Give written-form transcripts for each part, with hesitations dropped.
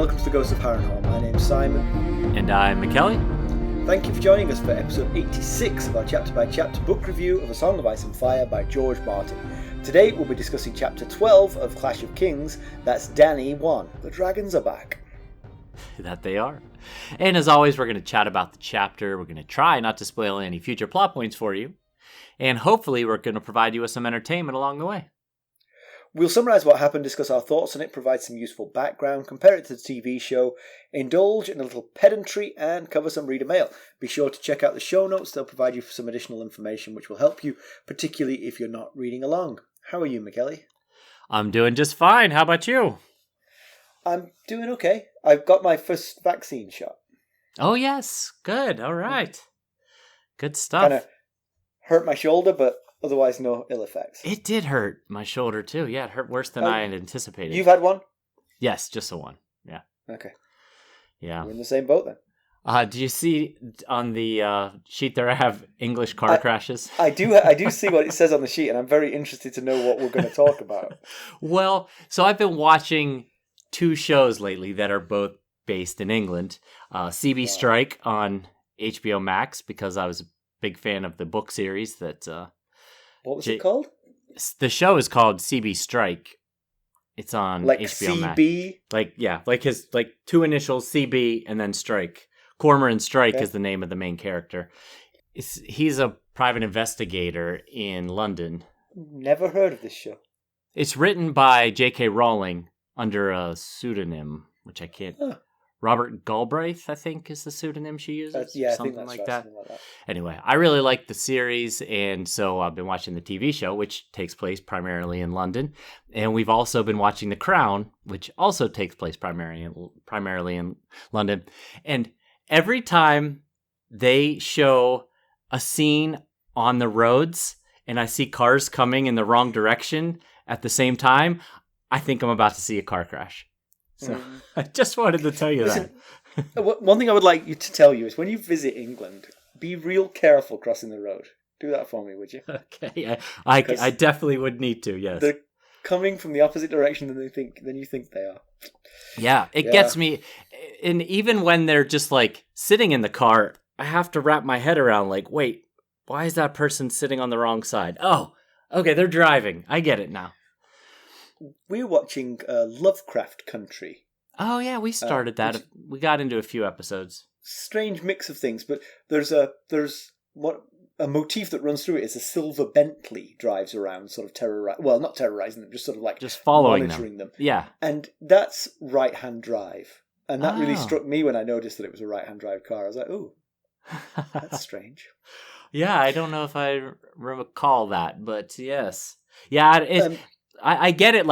welcome to the Ghost of Harrenhal. My name's Simon. And I'm Mackelly. Thank you for joining us for episode 86 of our chapter-by-chapter book review of A Song of Ice and Fire by George Martin. Today we'll be discussing chapter 12 of Clash of Kings, that's Dany 1. The dragons are back. That they are. And as always, we're going to chat about the chapter. We're going to try not to spoil any future plot points for you. And hopefully we're going to provide you with some entertainment along the way. We'll summarise what happened, discuss our thoughts on it, provide some useful background, compare it to the TV show, indulge in a little pedantry, and cover some reader mail. Be sure to check out the show notes. They'll provide you with some additional information which will help you, particularly if you're not reading along. How are you, Mackelly? I'm doing just fine. How about you? I'm doing okay. I've got my first vaccine shot. Oh, yes. Good. All right. Good stuff. Kind of hurt my shoulder, but otherwise no ill effects. It did hurt my shoulder, too. Yeah, it hurt worse than I had anticipated. You've had one? Yes, just the one. Yeah. Okay. Yeah. We're in the same boat then. Do you see on the sheet there I have English car crashes? I do see what it says on the sheet, and I'm very interested to know what we're going to talk about. Well, so I've been watching two shows lately that are both based in England. CB Strike on HBO Max, because I was a big fan of the book series that... what was it called? The show is called CB Strike. It's on like HBO CB? Max. Like his two initials, CB and then Strike. Cormoran Strike is the name of the main character. He's a private investigator in London. Never heard of this show. It's written by J.K. Rowling under a pseudonym, which I can't... Robert Galbraith, I think, is the pseudonym she uses. I think that's right, something like that. Anyway, I really like the series, and so I've been watching the TV show, which takes place primarily in London. And we've also been watching The Crown, which also takes place primarily in London. And every time they show a scene on the roads, and I see cars coming in the wrong direction at the same time, I think I'm about to see a car crash. So I just wanted to tell you that. One thing I would like you to tell you is when you visit England, be real careful crossing the road. Do that for me, would you? Okay, I definitely would need to. Yes, they're coming from the opposite direction than you think they are. Yeah, it gets me. And even when they're just like sitting in the car, I have to wrap my head around like, wait, why is that person sitting on the wrong side? Oh, okay, they're driving. I get it now. We're watching Lovecraft Country. Oh yeah, we started that. We got into a few episodes. Strange mix of things, but there's a motif that runs through it is a silver Bentley drives around, sort of not terrorizing them, just sort of like just following monitoring them. Yeah, and that's right-hand drive, and that really struck me when I noticed that it was a right-hand drive car. I was like, "Ooh, that's strange." Yeah, I don't know if I recall that, but yes, yeah. I get it.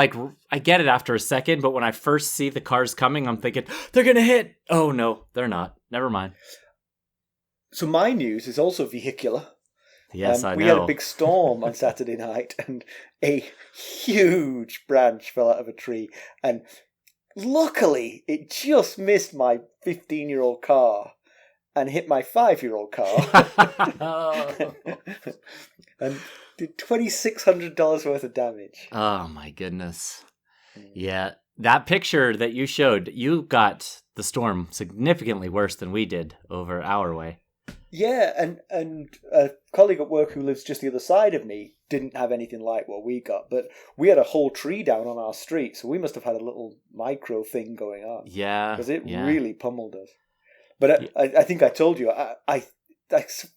I get it after a second, but when I first see the cars coming, I'm thinking they're gonna hit. Oh no, they're not. Never mind. So my news is also vehicular. Yes, I know. We had a big storm on Saturday night, and a huge branch fell out of a tree, and luckily it just missed my 15-year-old car and hit my 5-year-old car. And did $2,600 worth of damage. Oh my goodness. Yeah, that picture that you showed, you got the storm significantly worse than we did over our way. Yeah, and a colleague at work who lives just the other side of me didn't have anything like what we got, but we had a whole tree down on our street, so we must have had a little micro thing going on. Yeah. Because it really pummeled us. But I think I told you, I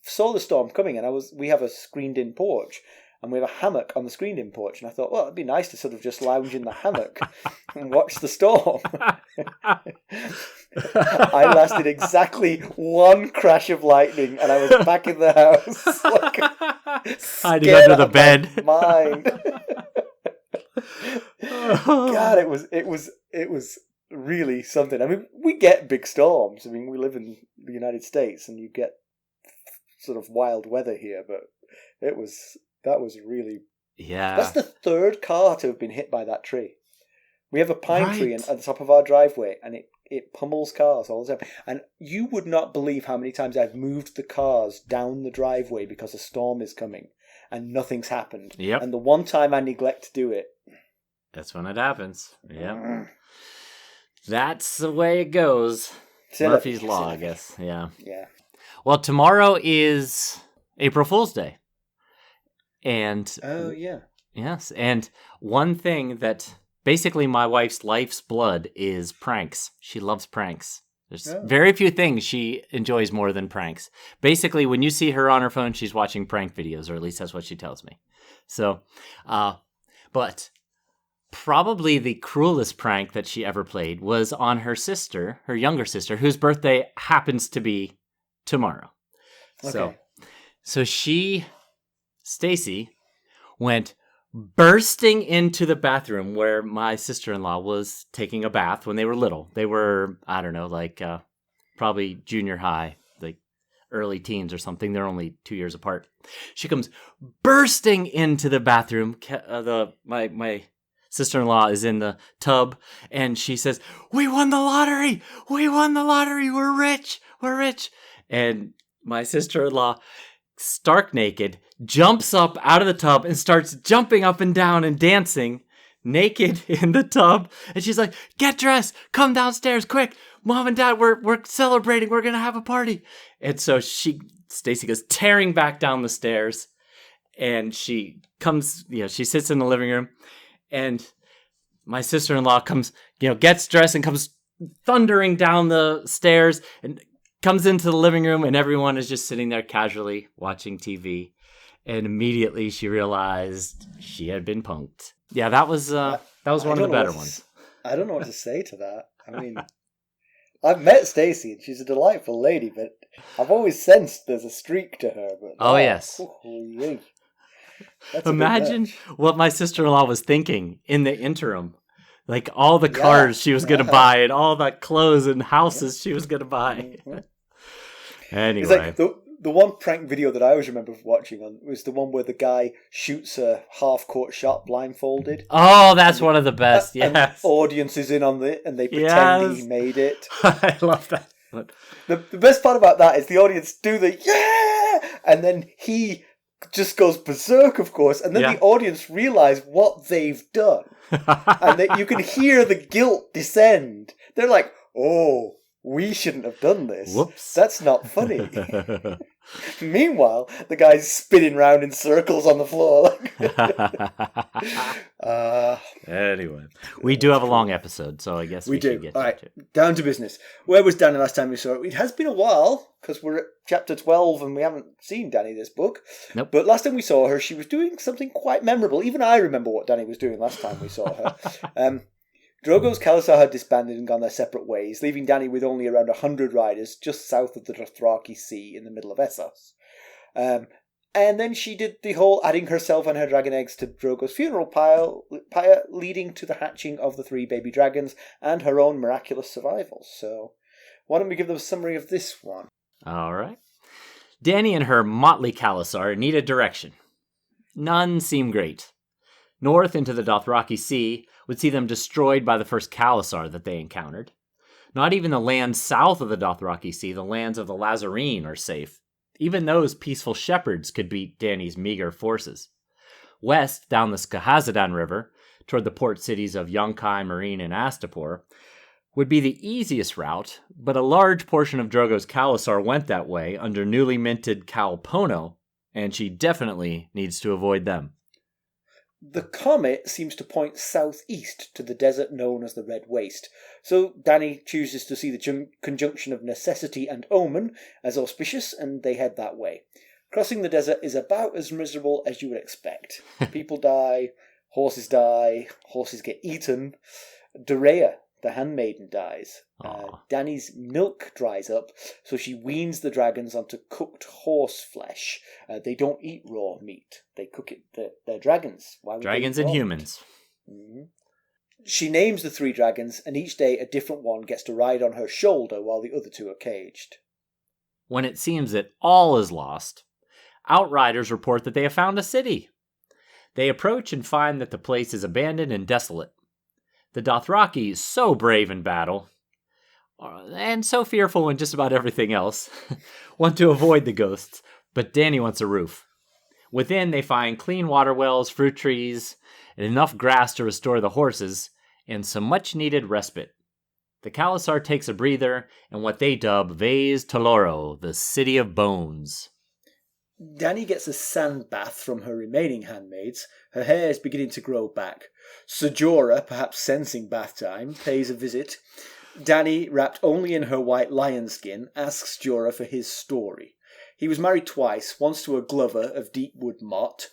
saw the storm coming, and we have a screened-in porch, and we have a hammock on the screened-in porch, and I thought, well, it'd be nice to sort of just lounge in the hammock and watch the storm. I lasted exactly one crash of lightning, and I was back in the house, hiding under the bed. Mind. God, it was really something. I mean, we get big storms. I mean, we live in the United States, and you get sort of wild weather here, but that was really... Yeah. That's the third car to have been hit by that tree. We have a pine tree at the top of our driveway, and it pummels cars all the time. And you would not believe how many times I've moved the cars down the driveway because a storm is coming, and nothing's happened. Yep. And the one time I neglect to do it... That's when it happens. Yeah. That's the way it goes. Murphy's Law, I guess. Yeah. Yeah. Well, tomorrow is April Fool's Day. And oh, yeah. Yes, and one thing that basically my wife's life's blood is pranks. She loves pranks. There's very few things she enjoys more than pranks. Basically, when you see her on her phone, she's watching prank videos, or at least that's what she tells me. So, but probably the cruelest prank that she ever played was on her sister, her younger sister, whose birthday happens to be tomorrow. Okay. So Stacy, went bursting into the bathroom where my sister-in-law was taking a bath when they were little. They were, I don't know, like probably junior high, like early teens or something. They're only 2 years apart. She comes bursting into the bathroom. My sister-in-law is in the tub, and she says, "We won the lottery! We won the lottery! We're rich! We're rich!" And my sister-in-law, stark naked, jumps up out of the tub and starts jumping up and down and dancing naked in the tub. And she's like, "Get dressed, come downstairs quick. Mom and Dad, we're celebrating. We're going to have a party." And so Stacy goes tearing back down the stairs, and she comes, she sits in the living room, and my sister-in-law comes, gets dressed and comes thundering down the stairs and comes into the living room, and everyone is just sitting there casually watching TV. And immediately she realized she had been punked. Yeah, that was one of the better ones. I don't know what to say to that. I mean, I've met Stacy, and she's a delightful lady, but I've always sensed there's a streak to her. But yes. Imagine what my sister-in-law was thinking in the interim. Like all the cars she was going to buy and all the clothes and houses she was going to buy. Anyway. It's like the one prank video that I always remember watching was the one where the guy shoots a half-court shot blindfolded. Oh, that's one of the best, yes. And the audience is in on it, and they pretend he made it. I love that. The best part about that is the audience do the yeah! And then he just goes berserk, of course, and then the audience realise what they've done. And that you can hear the guilt descend. They're like, "Oh, we shouldn't have done this. Whoops. That's not funny." Meanwhile, the guy's spinning round in circles on the floor. Anyway, we do have a long episode, so I guess we should get to it. Down to business. Where was Dany last time we saw her? It has been a while, because we're at chapter 12 and we haven't seen Dany this book. Nope. But last time we saw her, she was doing something quite memorable. Even I remember what Dany was doing last time we saw her. Drogo's Khalasar had disbanded and gone their separate ways, leaving Dany with only around 100 riders just south of the Dothraki Sea in the middle of Essos. And then she did the whole adding herself and her dragon eggs to Drogo's funeral pyre, leading to the hatching of the 3 baby dragons and her own miraculous survival. So why don't we give them a summary of this one? All right. Dany and her motley Khalasar need a direction. None seem great. North into the Dothraki Sea would see them destroyed by the first Khalasar that they encountered. Not even the lands south of the Dothraki Sea, the lands of the Lazarene, are safe. Even those peaceful shepherds could beat Dany's meager forces. West, down the Skahazadhan River, toward the port cities of Yunkai, Meereen, and Astapor, would be the easiest route, but a large portion of Drogo's Khalasar went that way under newly minted Khal Pono, and she definitely needs to avoid them. The comet seems to point southeast to the desert known as the Red Waste, so Dany chooses to see the conjunction of necessity and omen as auspicious, and they head that way. Crossing the desert is about as miserable as you would expect. People die, horses get eaten. Doreah, the handmaiden, dies. Dany's milk dries up, so she weans the dragons onto cooked horse flesh. They don't eat raw meat. They cook it. They're dragons. Why would dragons and humans. Mm-hmm. She names the 3 dragons, and each day a different one gets to ride on her shoulder while the other 2 are caged. When it seems that all is lost, Outriders report that they have found a city. They approach and find that the place is abandoned and desolate. The Dothraki, so brave in battle, and so fearful in just about everything else, want to avoid the ghosts, but Dany wants a roof. Within, they find clean water wells, fruit trees, and enough grass to restore the horses, and some much-needed respite. The Khalasar takes a breather in what they dub Vase Toloro, the City of Bones. Dany gets a sand bath from her remaining handmaids. Her hair is beginning to grow back. Sir Jorah, perhaps sensing bath time, pays a visit. Dany, wrapped only in her white lion skin, asks Jorah for his story. He was married twice, once to a Glover of Deepwood Mott.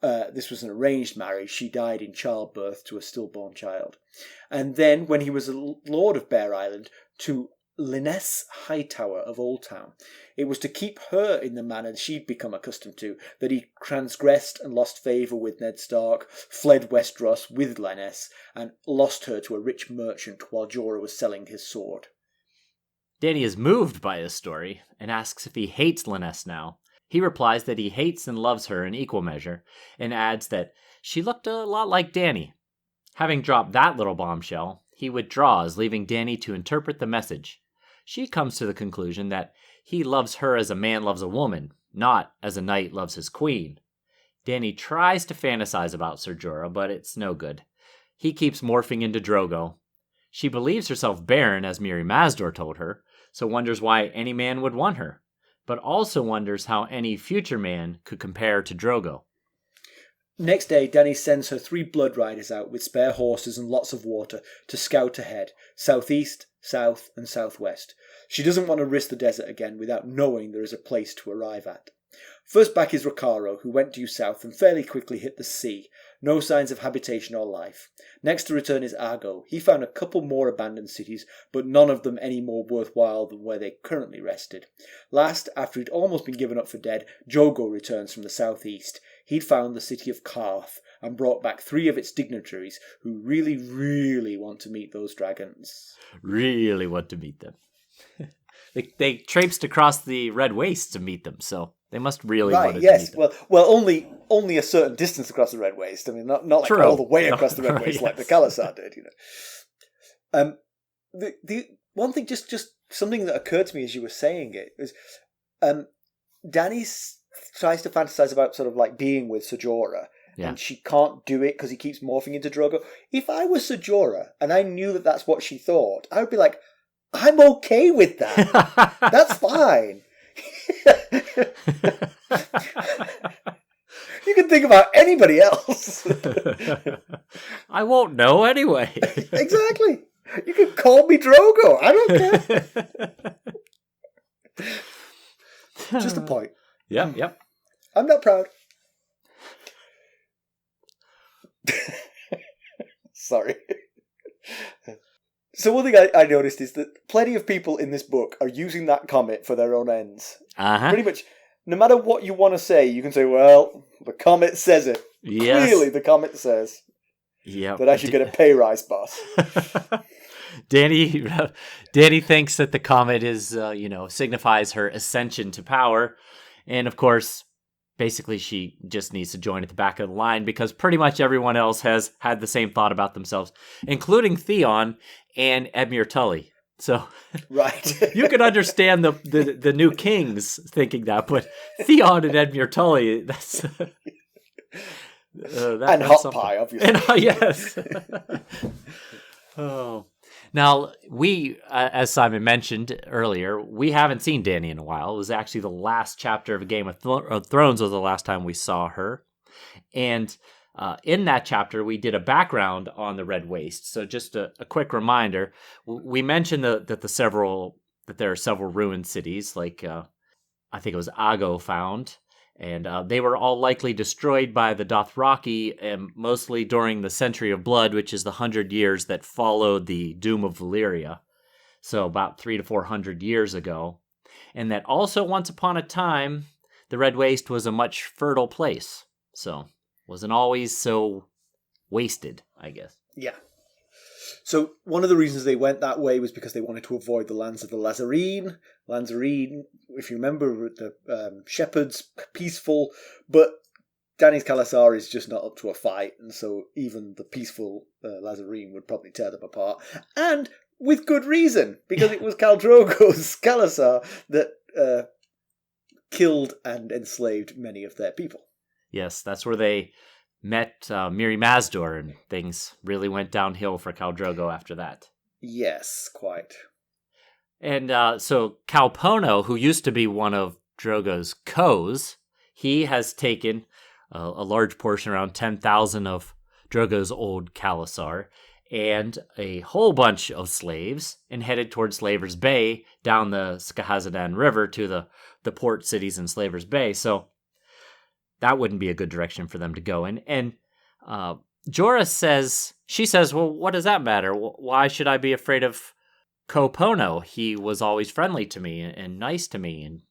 This was an arranged marriage. She died in childbirth to a stillborn child. And then, when he was a lord of Bear Island, to Lynesse Hightower of Oldtown. It was to keep her in the manner she'd become accustomed to that he transgressed and lost favour with Ned Stark, fled Westeros with Lynesse, and lost her to a rich merchant while Jorah was selling his sword. Dany is moved by his story and asks if he hates Lynesse now. He replies that he hates and loves her in equal measure, and adds that she looked a lot like Dany. Having dropped that little bombshell, he withdraws, leaving Dany to interpret the message. She comes to the conclusion that he loves her as a man loves a woman, not as a knight loves his queen. Dany tries to fantasize about Ser Jorah, but it's no good. He keeps morphing into Drogo. She believes herself barren, as Mirri Maz Duur told her, so wonders why any man would want her, but also wonders how any future man could compare to Drogo. Next day, Dany sends her 3 blood riders out with spare horses and lots of water to scout ahead, southeast, south and southwest. She doesn't want to risk the desert again without knowing there is a place to arrive at. First back is Roccaro, who went due south and fairly quickly hit the sea. No signs of habitation or life. Next to return is Argo. He found a couple more abandoned cities, but none of them any more worthwhile than where they currently rested. Last, after he'd almost been given up for dead, Drogo returns from the southeast. He'd found the city of Qarth and brought back 3 of its dignitaries who really, really want to meet those dragons. Really want to meet them. They traipsed across the Red Waste to meet them, so they must really want to meet them. Well, only a certain distance across the Red Waste. I mean, not like all the way across the Red Waste like the Khalasar did, you know. The one thing, just something that occurred to me as you were saying it was, Dany tries to fantasize about sort of like being with Ser Jorah, and she can't do it because he keeps morphing into Drogo. If I was Ser Jorah and I knew that that's what she thought, I would be like, I'm okay with that. That's fine. You can think about anybody else. I won't know anyway. Exactly. You can call me Drogo. I don't care. Just a point. Yep. I'm not proud. Sorry. So one thing I noticed is that plenty of people in this book are using that comet for their own ends. Pretty much, no matter what you want to say, you can say, well, the comet says it. Yes. Clearly the comet says that I should get a pay rise, boss. Dany thinks that the comet is, signifies her ascension to power. And of course, basically she just needs to join at the back of the line because pretty much everyone else has had the same thought about themselves, including Theon and Edmure Tully. So right. You can understand the new kings thinking that, but Theon and Edmure Tully, that's... and Hot something. Pie, obviously. And, yes. Oh. Now, we, as Simon mentioned earlier, we haven't seen Dany in a while. It was actually the last chapter of Game of Thrones was the last time we saw her. And in that chapter, we did a background on the Red Waste. So just a quick reminder, we mentioned that there are several ruined cities, like I think it was Argo found. And they were all likely destroyed by the Dothraki, mostly during the Century of Blood, which is the 100 years that followed the Doom of Valyria. So about 300 to 400 years ago. And that also, once upon a time, the Red Waste was a much fertile place. So wasn't always so wasted, I guess. Yeah. So one of the reasons they went that way was because they wanted to avoid the lands of the Lázarine. Lázarine, if you remember, the shepherds, peaceful, but Dany's Khalasar is just not up to a fight, and so even the peaceful Lázarine would probably tear them apart. And with good reason, because it was Khal Drogo's Khalasar that killed and enslaved many of their people. Yes, that's where they met Mirri Maz Duur, and things really went downhill for Khal Drogo after that. Yes, quite. And so Calpono, who used to be one of Drogo's co's, he has taken a large portion, around 10,000 of Drogo's old Khalasar, and a whole bunch of slaves, and headed towards Slaver's Bay down the Skahazadan River to the port cities in Slaver's Bay. So that wouldn't be a good direction for them to go in. And Jorah says, well, what does that matter? Why should I be afraid of Kopono? He was always friendly to me and nice to me. And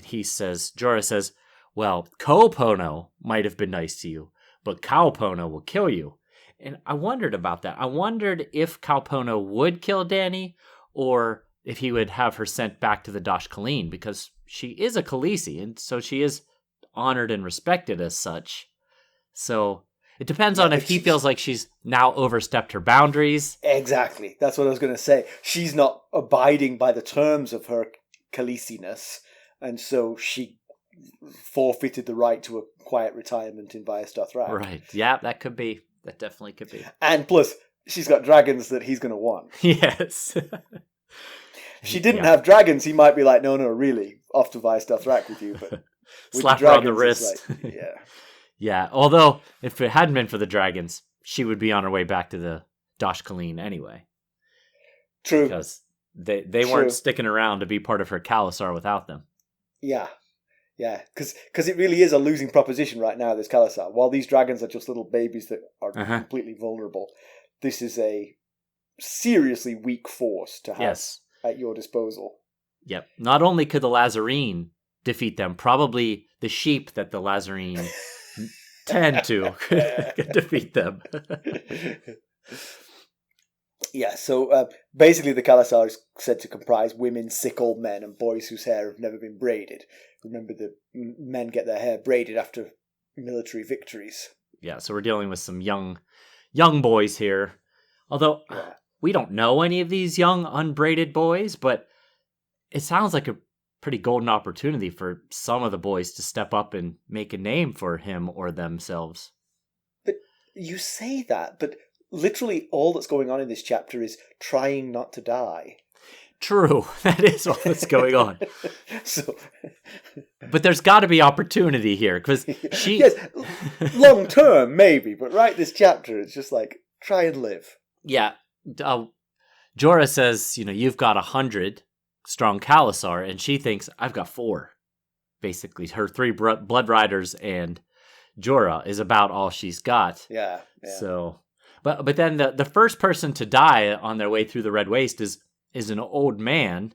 Jorah says, well, Kopono might have been nice to you, but Kalpono will kill you. And I wondered about that. I wondered if Kalpono would kill Dany, or if he would have her sent back to the Dosh Khaleen, because she is a Khaleesi, and so she is honored and respected as such. So it depends on if he feels like she's now overstepped her boundaries. Exactly. That's what I was going to say. She's not abiding by the terms of her Khaleesi-ness, and so she forfeited the right to a quiet retirement in Vaes Dothrak. Right. Yeah, that could be. That definitely could be. And plus, she's got dragons that he's going to want. Yes. If she didn't have dragons, he might be like, no, really, off to Vaes Dothrak with you. But slap her on the wrist. Like, yeah. Yeah, although, if it hadn't been for the dragons, she would be on her way back to the Dosh Khaleen anyway. True. Because they weren't sticking around to be part of her Khalasar without them. Yeah. Yeah, because it really is a losing proposition right now, this Khalasar. While these dragons are just little babies that are completely vulnerable, this is a seriously weak force to have at your disposal. Yep. Not only could the Lazarene defeat them, probably the sheep that the Lazarene tend to could defeat them. Yeah, so basically the Khalasar is said to comprise women, sick old men, and boys whose hair have never been braided. Remember, the men get their hair braided after military victories. Yeah, so we're dealing with some young boys here. Although we don't know any of these young unbraided boys, but it sounds like a pretty golden opportunity for some of the boys to step up and make a name for him or themselves. But you say that, but literally all that's going on in this chapter is trying not to die. True, that is all that's going on. But there's got to be opportunity here, because she... Yes, long term, maybe, but right this chapter, it's just like, try and live. Yeah, Jorah says, you've got 100 strong Khalasar, and she thinks, I've got 4. Basically, her 3 blood riders and Jorah is about all she's got. Yeah. So, but then the first person to die on their way through the Red Waste is an old man,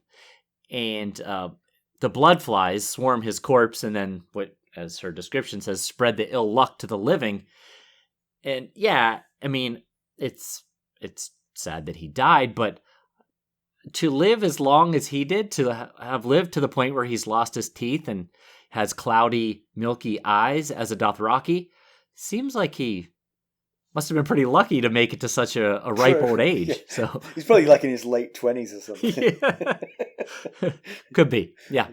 and the blood flies swarm his corpse, and then what, as her description says, spread the ill luck to the living. And yeah, I mean, it's sad that he died, but to live as long as he did, to have lived to the point where he's lost his teeth and has cloudy, milky eyes as a Dothraki, seems like he must have been pretty lucky to make it to such a ripe old age. Yeah. So he's probably like in his late 20s or something. Yeah. Could be, yeah.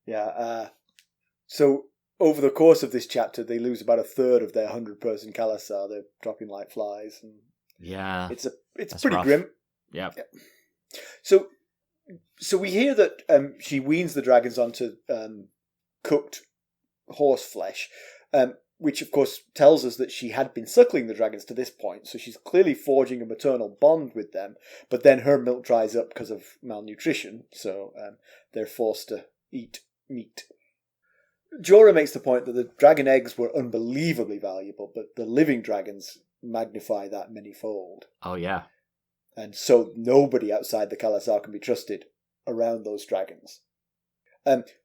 Yeah. So over the course of this chapter, they lose about a third of their 100-person Khalasar. They're dropping like flies. And yeah, it's pretty rough. Grim. Yeah. So we hear that she weans the dragons onto cooked horse flesh, which of course tells us that she had been suckling the dragons to this point. So she's clearly forging a maternal bond with them. But then her milk dries up because of malnutrition, so they're forced to eat meat. Jorah makes the point that the dragon eggs were unbelievably valuable, but the living dragons magnify that many-fold. Oh, yeah. And so nobody outside the Khalasar can be trusted around those dragons.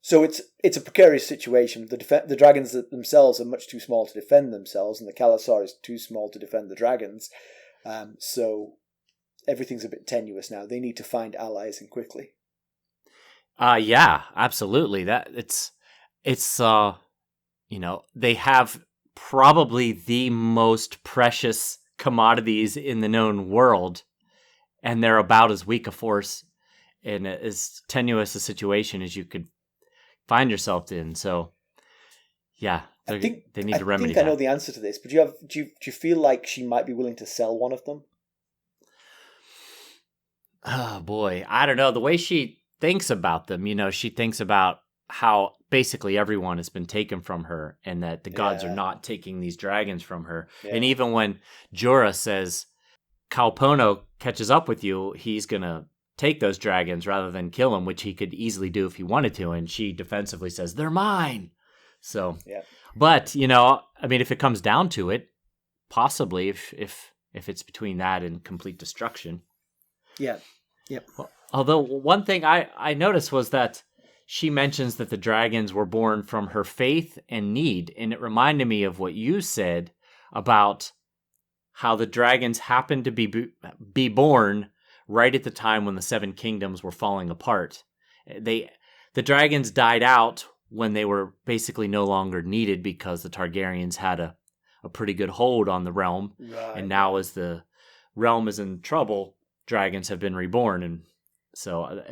So it's a precarious situation. The dragons themselves are much too small to defend themselves, and the Khalasar is too small to defend the dragons. So everything's a bit tenuous now. They need to find allies, and quickly. Yeah, absolutely. That it's they have probably the most precious commodities in the known world, and they're about as weak a force in as tenuous a situation as you could find yourself in. So, yeah, they need to remedy that. I think I know the answer to this, but do you feel like she might be willing to sell one of them? Oh boy, I don't know. The way she thinks about them, she thinks about how basically everyone has been taken from her and that the gods are not taking these dragons from her. Yeah. And even when Jorah says, Kalpono catches up with you, he's going to take those dragons rather than kill them, which he could easily do if he wanted to. And she defensively says, they're mine. So, but, if it comes down to it, possibly if it's between that and complete destruction. Yeah. Yep. Although one thing I noticed was that she mentions that the dragons were born from her faith and need. And it reminded me of what you said about how the dragons happened to be born right at the time when the Seven Kingdoms were falling apart. The dragons died out when they were basically no longer needed because the Targaryens had a pretty good hold on the realm. Right. And now as the realm is in trouble, dragons have been reborn. And so...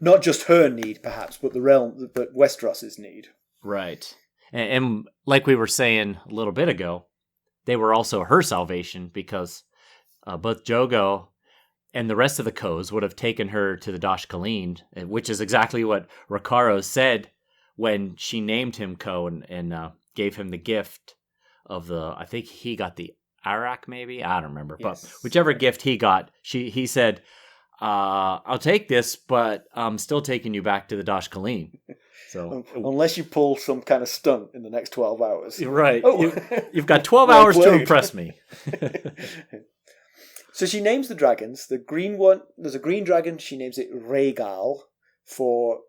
not just her need, perhaps, but but Westeros's need. Right. And like we were saying a little bit ago, they were also her salvation because both Jogo and the rest of the Khos would have taken her to the Dosh Khaleen, which is exactly what Rakaro said when she named him Kho and gave him the gift of I think he got the Arak, maybe? I don't remember. Yes. But whichever gift he got, he said, I'll take this, but I'm still taking you back to the Dosh Khaleen. So, unless you pull some kind of stunt in the next 12 hours. Right. Oh. You've got 12 hours to impress me. So she names the dragons. The green one, there's a green dragon. She names it Rhaegal for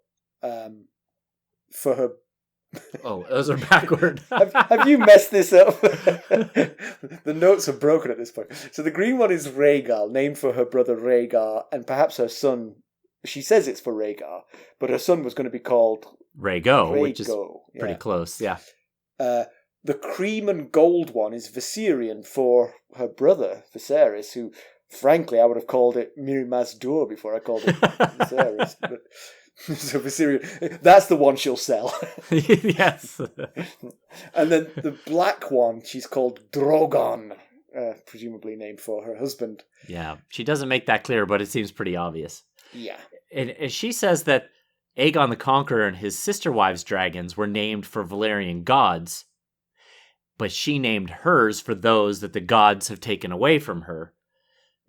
her. Oh, those are backward. have you messed this up? The notes are broken at this point. So the green one is Rhaegal, named for her brother Rhaegar, and perhaps her son. She says it's for Rhaegar, but her son was going to be called Rhaego, which is pretty close. Yeah. The cream and gold one is Viserion for her brother Viserys, who, frankly, I would have called it Mir Mazdur before I called it Viserys. But so Viserion, that's the one she'll sell. Yes. And then the black one, she's called Drogon, presumably named for her husband. Yeah, she doesn't make that clear, but it seems pretty obvious. Yeah. And she says that Aegon the Conqueror and his sister wives' dragons were named for Valyrian gods, but she named hers for those that the gods have taken away from her.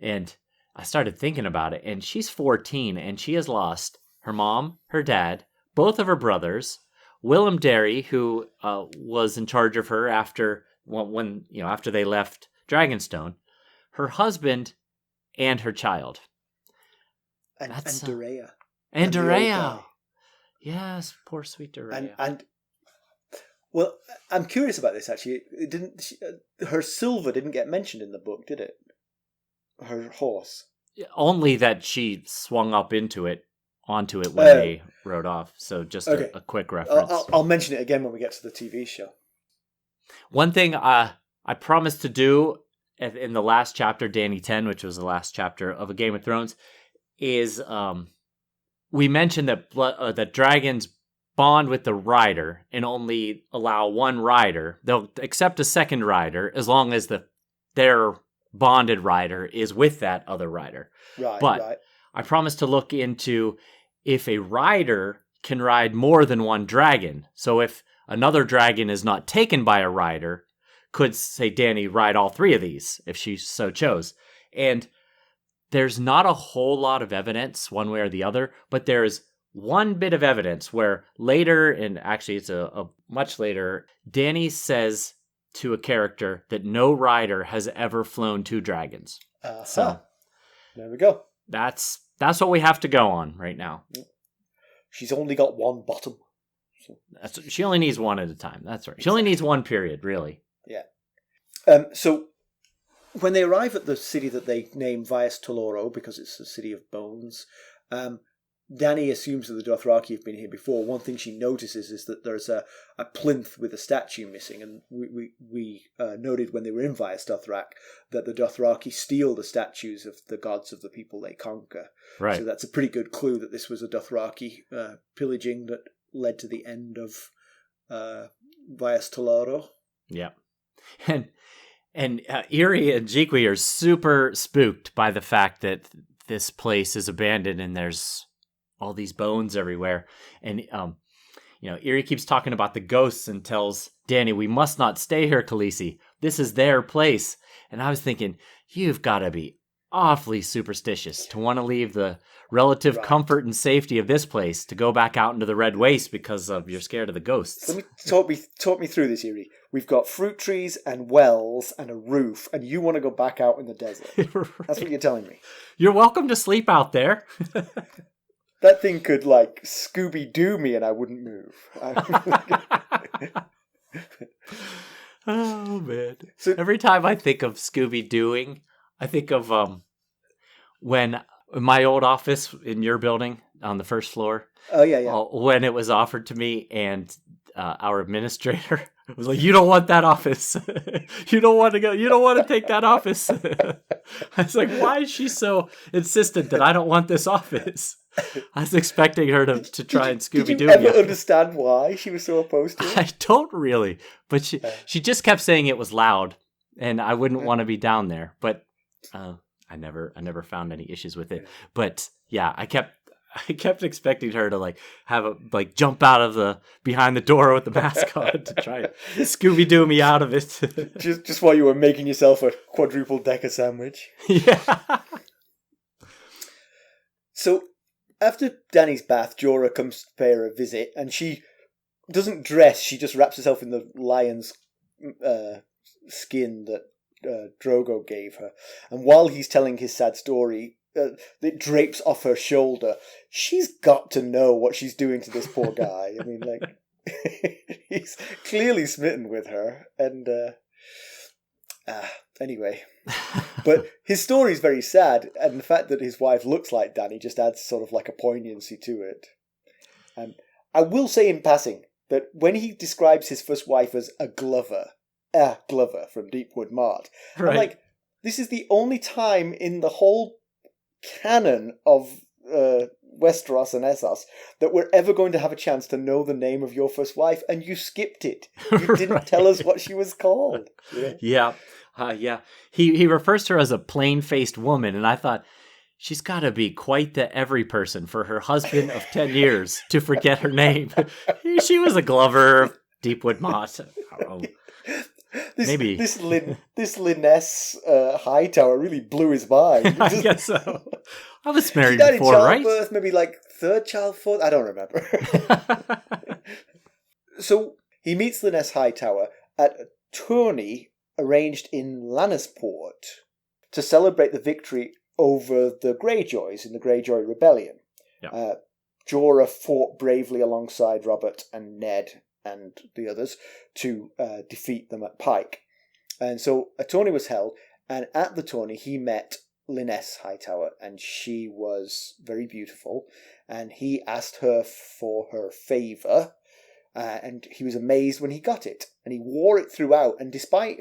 And I started thinking about it, and she's 14, and she has lost her mom, her dad, both of her brothers, Willem Derry, who was in charge of her after they left Dragonstone, her husband, and her child. And Doreah. And Doreah. Yes, poor sweet Doreah. And well, I'm curious about this actually. Her silver didn't get mentioned in the book, did it? Her horse. Only that she swung up onto it when they rode off. So just a quick reference. I'll mention it again when we get to the TV show. One thing I promised to do in the last chapter, Dany 10, which was the last chapter of A Game of Thrones, is we mentioned that dragons bond with the rider and only allow one rider. They'll accept a second rider as long as their bonded rider is with that other rider. Right. I promised to look into if a rider can ride more than one dragon. So if another dragon is not taken by a rider, could, say, Dany ride all three of these if she so chose. And there's not a whole lot of evidence one way or the other, but there's one bit of evidence where later, and actually it's a much later, Dany says to a character that no rider has ever flown two dragons. So there we go. That's what we have to go on right now. She's only got one bottom. So. She only needs one at a time. That's right. She only needs one period, really. Yeah. So when they arrive at the city that they name Vias Toloro, because it's a city of bones, Dany assumes that the Dothraki have been here before. One thing she notices is that there's a plinth with a statue missing, and we noted when they were in Vias Dothrak that the Dothraki steal the statues of the gods of the people they conquer. Right. So that's a pretty good clue that this was a Dothraki pillaging that led to the end of Vias Toloro. Yeah. And Eerie and Jiqui are super spooked by the fact that this place is abandoned and there's all these bones everywhere. And, Eerie keeps talking about the ghosts and tells Dany, we must not stay here, Khaleesi. This is their place. And I was thinking, you've got to be awfully superstitious to want to leave the relative comfort and safety of this place to go back out into the Red Waste because you're scared of the ghosts. Let me talk me through this, Eerie. We've got fruit trees and wells and a roof, and you want to go back out in the desert. Right. That's what you're telling me. You're welcome to sleep out there. That thing could, Scooby-Doo me and I wouldn't move. Oh, man. So, every time I think of Scooby-Dooing, I think of when my old office in your building on the first floor. Oh, yeah. When it was offered to me and our administrator was like, you don't want that office. You don't want to go. You don't want to take that office. I was like, why is she so insistent that I don't want this office? I was expecting her to try and Scooby-Doo me. Did you ever understand why she was so opposed to it? I don't really, but she just kept saying it was loud, and I wouldn't want to be down there. But I never found any issues with it. But yeah, I kept expecting her to have jump out of behind the door with the mask on to try and Scooby-Doo me out of it. just while you were making yourself a quadruple decker sandwich. Yeah. So after Dany's bath, Jorah comes to pay her a visit, and she doesn't dress. She just wraps herself in the lion's skin that Drogo gave her. And while he's telling his sad story, it drapes off her shoulder. She's got to know what she's doing to this poor guy. I mean, he's clearly smitten with her. And anyway. But his story is very sad, and the fact that his wife looks like Dany just adds sort of a poignancy to it. I will say in passing that when he describes his first wife as a Glover from Deepwood Mart, right. I'm like, this is the only time in the whole canon of Westeros and Essos that we're ever going to have a chance to know the name of your first wife, and you skipped it. You didn't tell us what she was called. Yeah. Yeah. He refers to her as a plain-faced woman, and I thought, she's got to be quite the every person for her husband of 10 years to forget her name. She was a Glover, Deepwood Moss. Maybe. This Lynesse Hightower really blew his mind. I guess so. I was married before, right? Maybe third child, fourth? I don't remember. So he meets Lynesse Hightower at a tourney arranged in Lannisport to celebrate the victory over the Greyjoys in the Greyjoy Rebellion. Yeah. Jorah fought bravely alongside Robert and Ned and the others to defeat them at Pike. And so a tourney was held, and at the tourney he met Lynesse Hightower, and she was very beautiful, and he asked her for her favour, and he was amazed when he got it, and he wore it throughout, and despite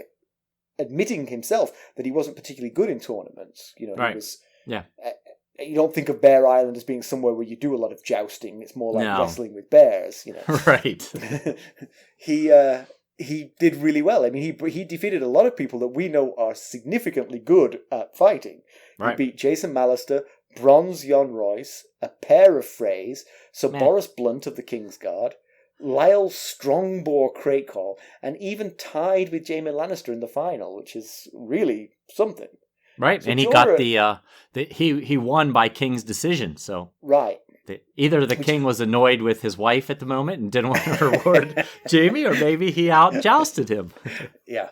admitting himself that he wasn't particularly good in tournaments, right. He was... Yeah. You don't think of Bear Island as being somewhere where you do a lot of jousting. It's more like wrestling with bears, Right. He did really well. I mean, he defeated a lot of people that we know are significantly good at fighting. Right. He beat Jason Mallister, Bronze Jon Royce, a pair of Freys, Sir Boris Blunt of the Kingsguard, Lyle Strongbore Crakehall, and even tied with Jaime Lannister in the final, which is really something. Right, so and he Jorah, got he won by King's decision. So right, either the king was annoyed with his wife at the moment and didn't want to reward Jaime, or maybe he out jousted him. Yeah,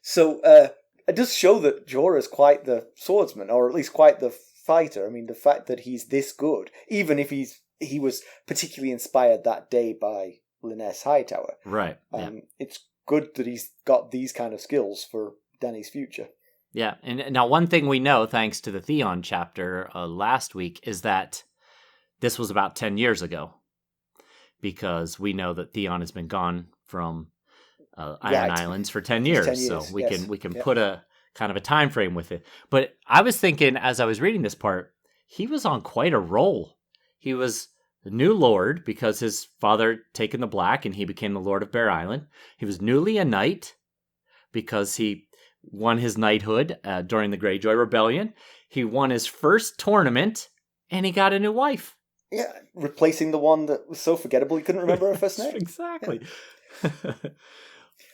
so it does show that Jorah is quite the swordsman, or at least quite the fighter. I mean, the fact that he's this good, even if he was particularly inspired that day by Lynesse Hightower. Right. It's good that he's got these kind of skills for Dany's future. Yeah, and now one thing we know, thanks to the Theon chapter last week, is that this was about 10 years ago, because we know that Theon has been gone from Iron Islands for 10 years, 10 years. So we can put a kind of a time frame with it. But I was thinking, as I was reading this part, he was on quite a roll. He was the new lord because his father had taken the black and he became the lord of Bear Island. He was newly a knight because he won his knighthood during the Greyjoy Rebellion. He won his first tournament, and he got a new wife. Yeah, replacing the one that was so forgettable he couldn't remember her first name. Exactly. Yeah.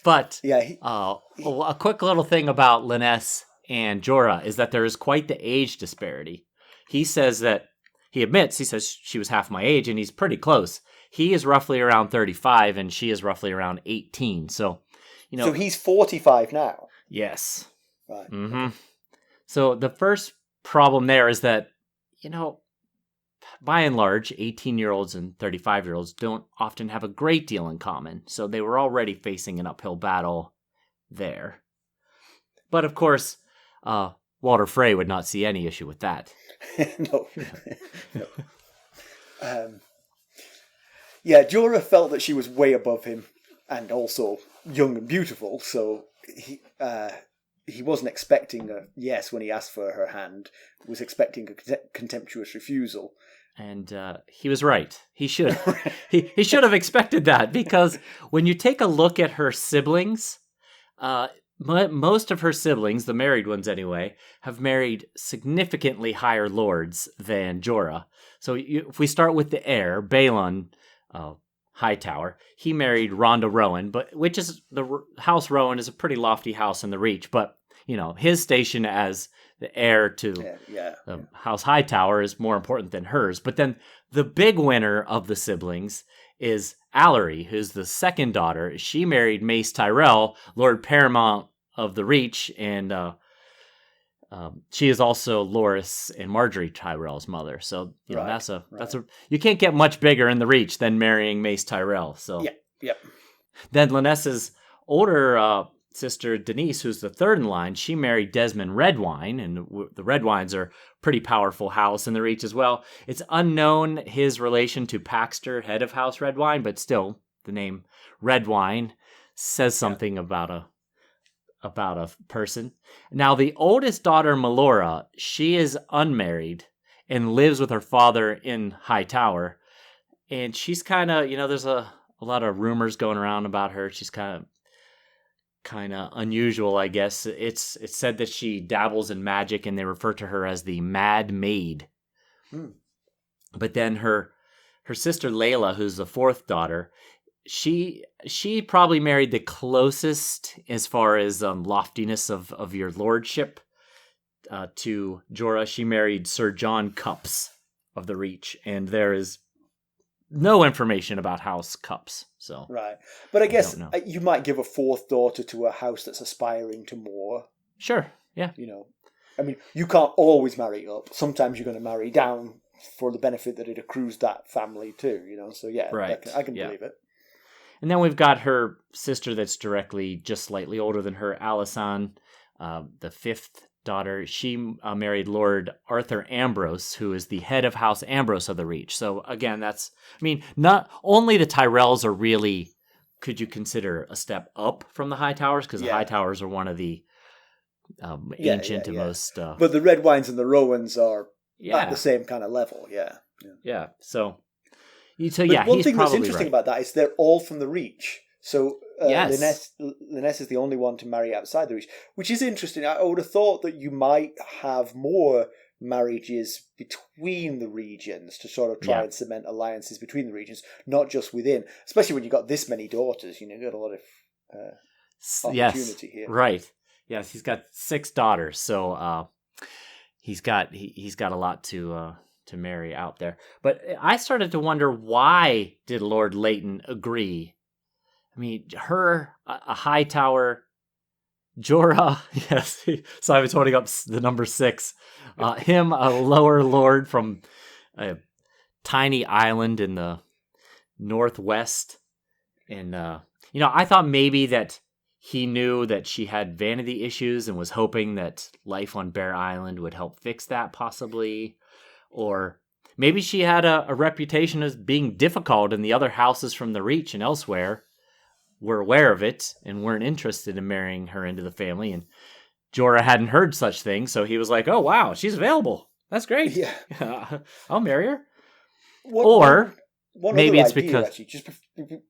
But a quick little thing about Lynesse and Jorah is that there is quite the age disparity. He says she was half my age, and he's pretty close. He is roughly around 35, and she is roughly around 18. So, So he's 45 now? Yes. Right. Mm-hmm. So the first problem there is that, by and large, 18-year-olds and 35-year-olds don't often have a great deal in common. So they were already facing an uphill battle there. But of course, Walder Frey would not see any issue with that. No. Jorah felt that she was way above him and also young and beautiful, so he wasn't expecting a yes when he asked for her hand. He was expecting a contemptuous refusal. And he was right. He should. he should have expected that, because when you take a look at her siblings, most of her siblings, the married ones anyway, have married significantly higher lords than Jorah. So if we start with the heir, Balon Hightower, he married Rhonda Rowan, which is the House Rowan is a pretty lofty house in the Reach, but his station as the heir to House Hightower is more important than hers. But then the big winner of the siblings is Allery, who's the second daughter. She married Mace Tyrell, Lord Paramount of the Reach, and she is also Loras and Marjorie Tyrell's mother. So that's a you can't get much bigger in the Reach than marrying Mace Tyrell. So Then Lynesse's older sister Denise, who's the third in line, she married Desmond Redwine, and the Redwines are a pretty powerful house in the Reach as well. It's unknown his relation to Paxter, head of House Redwine, but still, the name Redwine says something about a person. Now, the oldest daughter, Melora, she is unmarried and lives with her father in Hightower, and she's kind of, there's a lot of rumors going around about her. She's kind of unusual, I guess. It's said that she dabbles in magic, and they refer to her as the Mad Maid. But then her sister Layla, who's the fourth daughter, she probably married the closest as far as loftiness of your lordship to Jorah. She married Sir John Cups of the Reach, and there is no information about House Cups. So right, but I guess you might give a fourth daughter to a house that's aspiring to more. Sure, yeah. I mean, you can't always marry up. Sometimes you're going to marry down for the benefit that it accrues that family too. So yeah, right. I can believe it. And then we've got her sister that's directly just slightly older than her, Alysanne, the fifth daughter. She married Lord Arthur Ambrose, who is the head of House Ambrose of the Reach. So again, not only the Tyrells are really, could you consider a step up from the Hightowers, because the Hightowers are one of the ancient and most... but the Redwines and the Rowans are at the same kind of level, Yeah, so one thing that's interesting about that is they're all from the Reach. So Lynesse is the only one to marry outside the Reach, which is interesting. I would have thought that you might have more marriages between the regions to sort of try and cement alliances between the regions, not just within. Especially when you've got this many daughters, you've got a lot of opportunity here. Right. Yes, he's got 6 daughters, so he's got a lot to marry out there. But I started to wonder, why did Lord Leighton agree? I mean, her, a Hightower, Jorah, yes, Simon's holding up the number 6. Him, a lower lord from a tiny island in the northwest. And, I thought maybe that he knew that she had vanity issues and was hoping that life on Bear Island would help fix that, possibly. Or maybe she had a reputation as being difficult, and the other houses from the Reach and elsewhere were aware of it and weren't interested in marrying her into the family. And Jorah hadn't heard such things, so he was like, oh, wow, she's available. That's great. Yeah. I'll marry her. Maybe it's idea, because... Actually,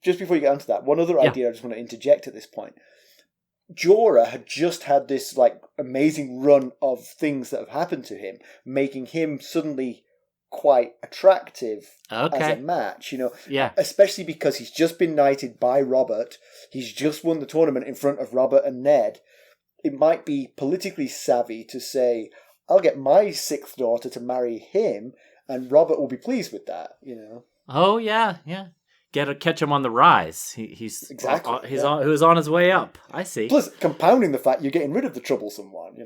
just before you get onto that, one other idea I just want to interject at this point. Jorah had just had this like amazing run of things that have happened to him, making him suddenly quite attractive as a match, Yeah. especially because he's just been knighted by Robert. He's just won the tournament in front of Robert and Ned. It might be politically savvy to say, I'll get my sixth daughter to marry him, and Robert will be pleased with that, Oh, yeah. Catch him on the rise. He's exactly. He was on his way up. I see. Plus, compounding the fact you're getting rid of the troublesome one,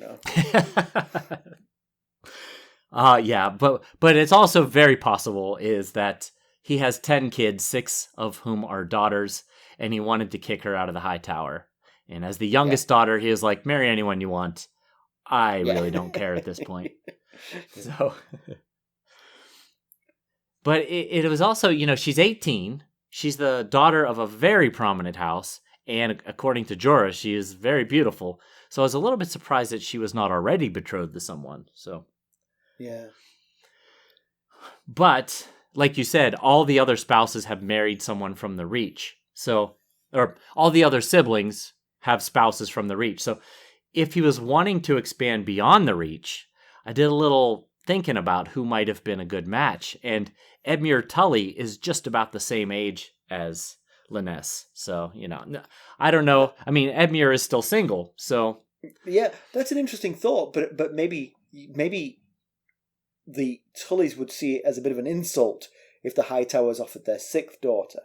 Yeah, but it's also very possible is that he has 10 kids, 6 of whom are daughters, and he wanted to kick her out of the high tower. And as the youngest daughter, he was like, marry anyone you want. I really don't care at this point. So, but it was also, she's 18. She's the daughter of a very prominent house. And according to Jorah, she is very beautiful. So I was a little bit surprised that she was not already betrothed to someone. So, yeah. But like you said, all the other spouses have married someone from the Reach. So, or all the other siblings have spouses from the Reach. So if he was wanting to expand beyond the Reach, I did a little thinking about who might have been a good match. And Edmure Tully is just about the same age as Lynesse. So, I don't know. I mean, Edmure is still single, so... Yeah, that's an interesting thought, but maybe the Tullys would see it as a bit of an insult if the Hightowers offered their sixth daughter.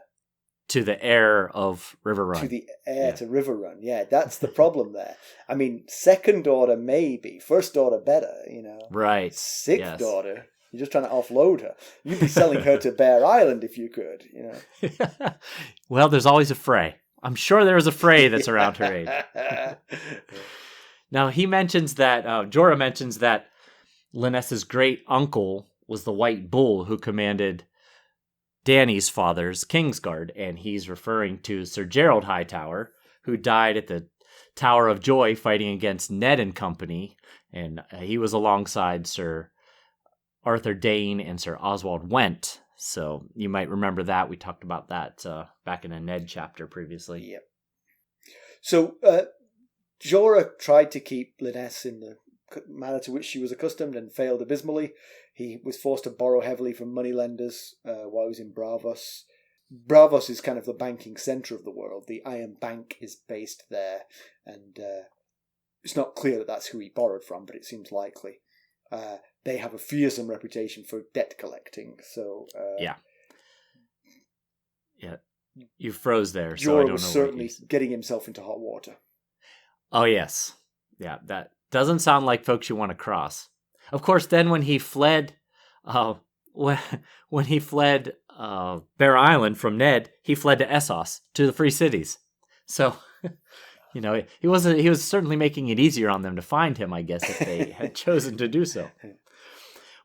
To the heir of Riverrun. To the heir to Riverrun, yeah. That's the problem there. I mean, second daughter maybe, first daughter better, Right. Sixth daughter, you're just trying to offload her. You'd be selling her to Bear Island if you could, Well, there's always a fray. I'm sure there is a fray that's around her age. Now, he mentions that, Jorah mentions that Lynnesse's great uncle was the White Bull who commanded Dany's father's Kingsguard, and he's referring to Sir Gerald Hightower, who died at the Tower of Joy fighting against Ned and company, and he was alongside Sir Arthur Dane and Sir Oswald Went. So you might remember that. We talked about that back in a Ned chapter previously. Yep. So Jorah tried to keep Lynesse in the manner to which she was accustomed and failed abysmally. He was forced to borrow heavily from moneylenders while he was in Braavos. Braavos is kind of the banking centre of the world. The Iron Bank is based there, and it's not clear that that's who he borrowed from, but it seems likely. They have a fearsome reputation for debt collecting, so... Yeah. You froze there, so I Jorah don't know. was certainly getting himself into hot water. Oh, yes. Yeah, that doesn't sound like folks you want to cross. Of course, then when he fled... when he fled Bear Island from Ned, he fled to Essos, to the Free Cities. So... he was certainly making it easier on them to find him, I guess, if they had chosen to do so.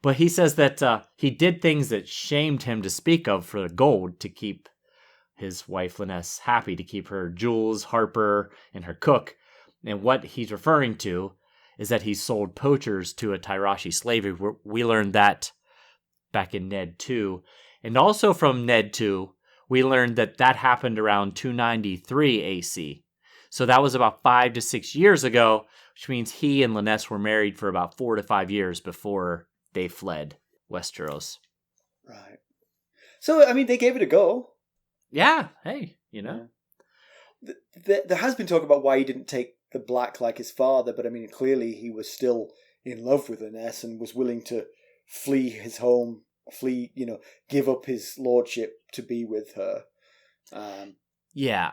But he says that he did things that shamed him to speak of for gold to keep his wife Lynesse happy, to keep her Jules, Harper, and her cook. And what he's referring to is that he sold poachers to a Tyrashi slave. We learned that back in Ned 2. And also from Ned 2, we learned that happened around 293 AC. So that was about 5 to 6 years ago, which means he and Lynesse were married for about 4 to 5 years before they fled Westeros. Right. So, I mean, they gave it a go. Yeah, hey, Yeah. There has been talk about why he didn't take the black like his father, but I mean, clearly he was still in love with Lynesse and was willing to flee his home, give up his lordship to be with her. Yeah,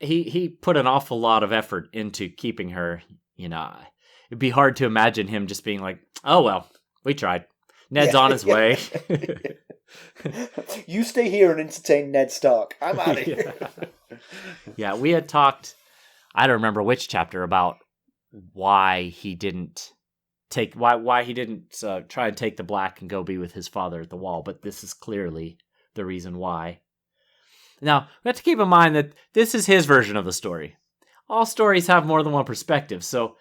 he put an awful lot of effort into keeping her. It'd be hard to imagine him just being like, "Oh well, we tried. Ned's on his way." You stay here and entertain Ned Stark. I'm out of here. Yeah, we had talked. I don't remember which chapter about why he didn't try and take the black and go be with his father at the Wall, but this is clearly the reason why. Now, we have to keep in mind that this is his version of the story. All stories have more than one perspective, so,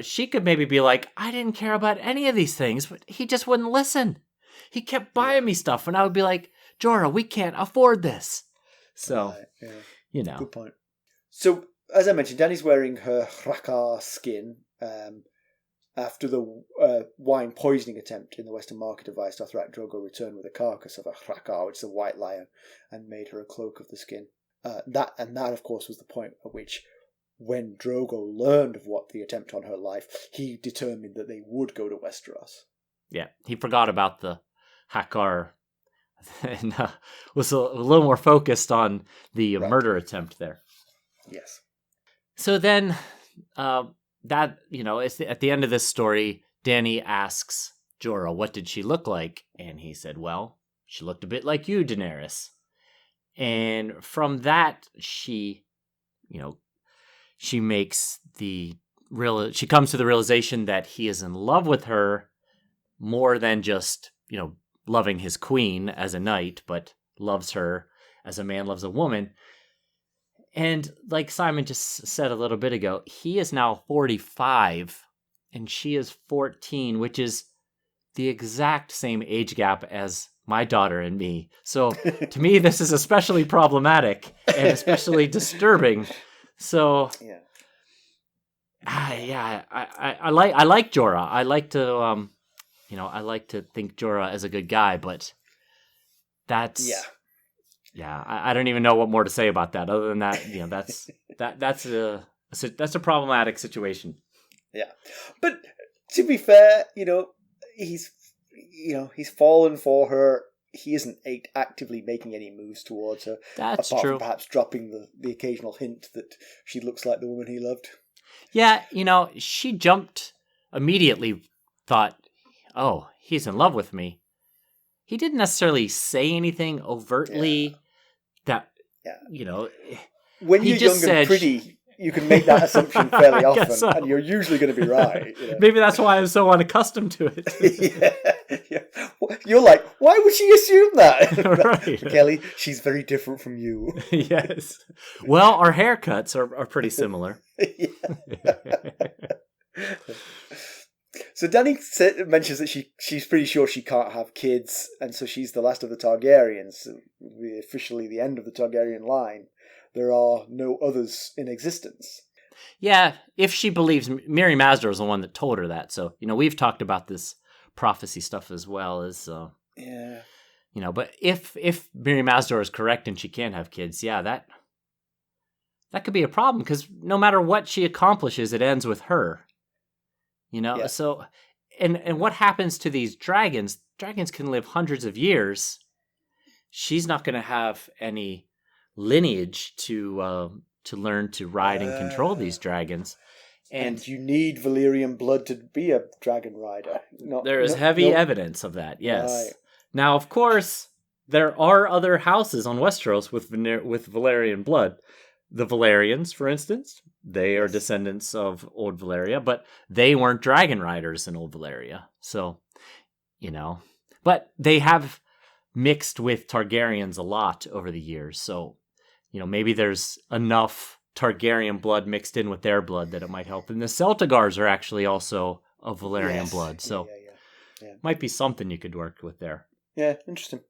she could maybe be like, I didn't care about any of these things, but he just wouldn't listen. He kept buying me stuff, and I would be like, Jorah, we can't afford this. So, Good point. So, as I mentioned, Dany's wearing her Hrakar skin after the wine poisoning attempt in the Western Market device. Dothraki Drogo returned with a carcass of a Hrakar, which is a white lion, and made her a cloak of the skin. That, of course, was the point at which, when Drogo learned of what the attempt on her life, he determined that they would go to Westeros. Yeah, he forgot about the Hrakar and was a little more focused on the murder attempt there. Yes. So then, it's at the end of this story, Dany asks Jorah, what did she look like? And he said, well, she looked a bit like you, Daenerys. And from that, she makes she comes to the realization that he is in love with her more than just, loving his queen as a knight, but loves her as a man loves a woman. And like Simon just said a little bit ago, he is now 45 and she is 14, which is the exact same age gap as my daughter and me. So to me, this is especially problematic and especially disturbing. So I like Jorah. I like to I like to think Jorah is a good guy, but that's I don't even know what more to say about that other than that, that's a problematic situation. Yeah. But to be fair, he's fallen for her. He isn't actively making any moves towards her. That's apart true. From perhaps dropping the occasional hint that she looks like the woman he loved. Yeah, she jumped immediately, thought, oh, he's in love with me. He didn't necessarily say anything overtly that, When you're young and pretty, you can make that assumption fairly often, so. And you're usually going to be right. Maybe that's why I'm so unaccustomed to it. Yeah. You're like, why would she assume that? Right. Mackelly, she's very different from you. Yes. Well, our haircuts are pretty similar. So Dany mentions that she's pretty sure she can't have kids, and so she's the last of the Targaryens, officially the end of the Targaryen line. There are no others in existence. Yeah, if she believes Miri Mazdar is the one that told her that. So, we've talked about this prophecy stuff as well as but if Miri Mazdar is correct and she can have kids, that could be a problem, because no matter what she accomplishes, it ends with her. So and what happens to these dragons? Dragons can live hundreds of years. She's not going to have any lineage to learn to ride and control these dragons, and you need Valyrian blood to be a dragon rider. There is heavy evidence of that. Yes. Right. Now, of course, there are other houses on Westeros with Valyrian blood. The Valyrians, for instance, they are descendants of Old Valyria, but they weren't dragon riders in Old Valyria. So, but they have mixed with Targaryens a lot over the years. So, maybe there's enough Targaryen blood mixed in with their blood that it might help. And the Celtigars are actually also of Valyrian blood. So might be something you could work with there. Yeah, interesting.